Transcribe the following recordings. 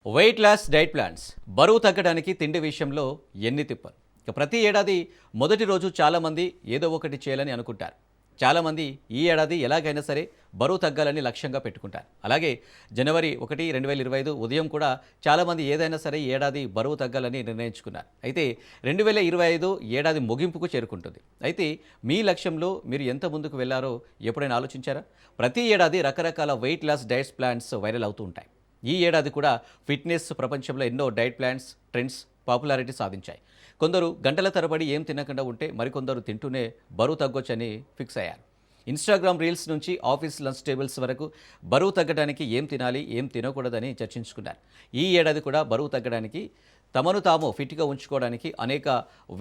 Weight loss diet plans బరువు తగ్గడానికి తిండి విషయంలో ఎన్ని తిప్పలు. ఇక ప్రతి ఏడాది మొదటి రోజు చాలామంది ఏదో ఒకటి చేయాలని అనుకుంటారు. చాలామంది ఈ ఏడాది ఎలాగైనా సరే బరువు తగ్గాలని లక్ష్యంగా పెట్టుకుంటారు. అలాగే జనవరి 1, 2025 ఉదయం కూడా చాలామంది ఏదైనా సరే ఈ ఏడాది బరువు తగ్గాలని నిర్ణయించుకున్నారు. అయితే 2025 ఏడాది ముగింపుకు చేరుకుంటుంది. అయితే మీ లక్ష్యంలో మీరు ఎంత ముందుకు వెళ్లారో ఎప్పుడైనా ఆలోచించారా? ప్రతి ఏడాది రకరకాల weight loss diets plans viral అవుతూ ఉంటాయి. ఈ ఏడాది కూడా ఫిట్నెస్ ప్రపంచంలో ఎన్నో డైట్ ప్లాన్స్ ట్రెండ్స్ పాపులారిటీ సాధించాయి. కొందరు గంటల తరబడి ఏం తినకుండా ఉంటే మరికొందరు తింటూనే బరువు తగ్గొచ్చని ఫిక్స్ అయ్యారు. ఇన్స్టాగ్రామ్ రీల్స్ నుంచి ఆఫీస్ లంచ్ టేబుల్స్ వరకు బరువు తగ్గడానికి ఏం తినాలి ఏం తినకూడదని చర్చించుకున్నారు. ఈ ఏడాది కూడా బరువు తగ్గడానికి తమను తాము ఫిట్గా ఉంచుకోవడానికి అనేక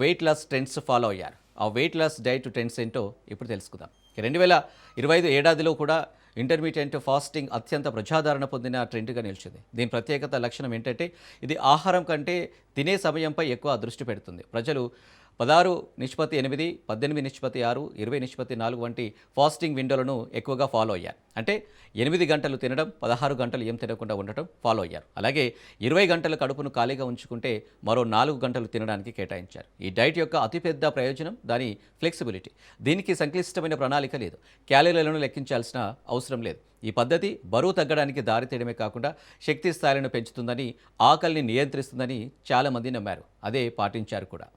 వెయిట్ లాస్ ట్రెండ్స్ ఫాలో అయ్యారు. ఆ వెయిట్ లాస్ డైట్ ట్రెండ్స్ ఏంటో ఇప్పుడు తెలుసుకుందాం. 2025 ఏడాదిలో కూడా ఇంటర్మీడియట్ ఫాస్టింగ్ అత్యంత ప్రజాదరణ పొందిన ట్రెండ్గా నిలిచింది. దీని ప్రత్యేకత లక్షణం ఏంటంటే ఇది ఆహారం కంటే తినే సమయంపై ఎక్కువ దృష్టి పెడుతుంది. ప్రజలు 16:8, 18:6, 20:4 వంటి ఫాస్టింగ్ విండోలను ఎక్కువగా ఫాలో అయ్యారు. అంటే 8 గంటలు తినడం, 16 గంటలు ఏం తినకుండా ఉండటం ఫాలో అయ్యారు. అలాగే 20 గంటల కడుపును ఖాళీగా ఉంచుకుంటే మరో 4 గంటలు తినడానికి కేటాయించారు. ఈ డైట్ యొక్క అతిపెద్ద ప్రయోజనం దాని ఫ్లెక్సిబిలిటీ. దీనికి సంక్లిష్టమైన ప్రణాళిక లేదు, క్యాలరీలను లెక్కించాల్సిన అవసరం లేదు. ఈ పద్ధతి బరువు తగ్గడానికి దారితీయడమే కాకుండా శక్తి స్థాయిలను పెంచుతుందని, ఆకలిని నియంత్రిస్తుందని చాలామంది నమ్మారు. అదే పాటించారు కూడా.